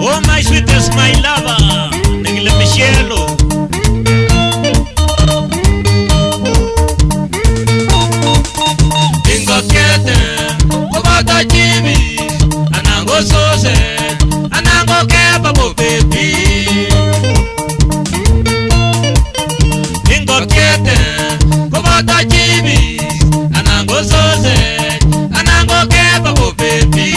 Oh my sweetest, my lover, Negle Michelo. Bingo kiete, obata jibi, anango sose, anango keba bo baby. Bingo kiete, obata jibi, anango sose, anango keba bo baby.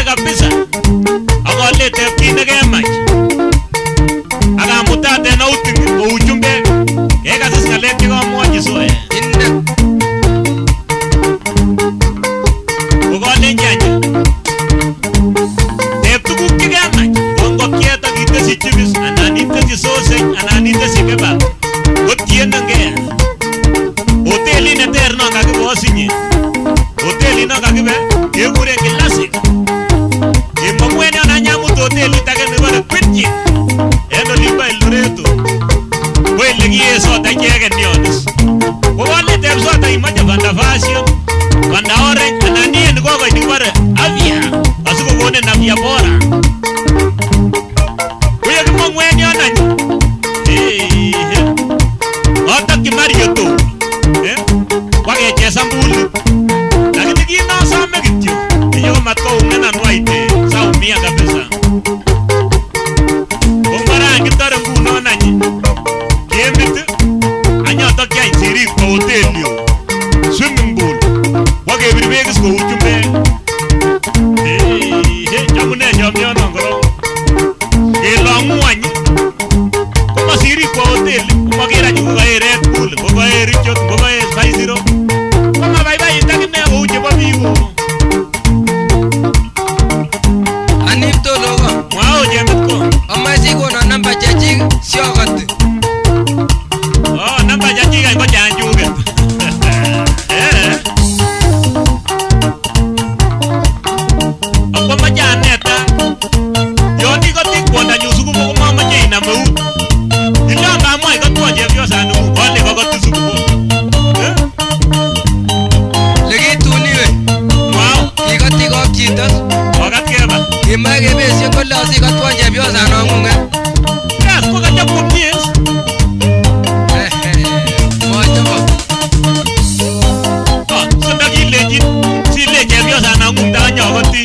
kabisa. Akolete kine kemach. Akamutate na uting kou chumbek. Kekasis ngalek chekamwochi soe. Kokolenji anyun. Tep tuguk chekemach. Ko ngokiet akitesyi chipis anan itesyi sosej anan itesyi kebab. Kotienengei. Hotelit neter non kakibe osinye. Hotelit non kakibe kekuren Classic. Kimong'wen yon anyamut hotelit age nebore Quidjin en olimbo Eldoret. Ko ele kiee soda icheken yonis. Ko koletep soda imoche Fanta Fashion, Fanta Orange anan iye nikokoit nikibore Avia asikokonin Avia Bora. Ko yekimong'wen yon anyun otokyi Mario wakechesan pulit. Lakini kinosome kityo iyo matkoung'enan waite saumia kabisa. Komara kitore ngunon any kemit anyotokyi any sirik kwa hoteli yo swimming pool wakebir beek is kou chumbek. Chamune chomyonon korong kelong'u any koma sirik kwa hoteli komaker any kokae Red Bull kokae Richard kokae Spice Zero koma baibait akine kou chebo biiko. Anip tologo Mwao chemit ko amache sikono namba chechik siokoti. Namba chachik any ko chanchuket. Akomache aneta yon ikotik kwondonyu sukumo komamoche inam eut. Ilon kamwach kotwo chepyosanung'ung kole kokoti sukumo. Lekitun iwe Mwao kikotikok chito kokat keba. kimoe kebesyo kole asikotwon chepyosanong'ung. Yes, kokachop komie. Mochobok Sindakilechin sile chepyosanung'ung takanyokoti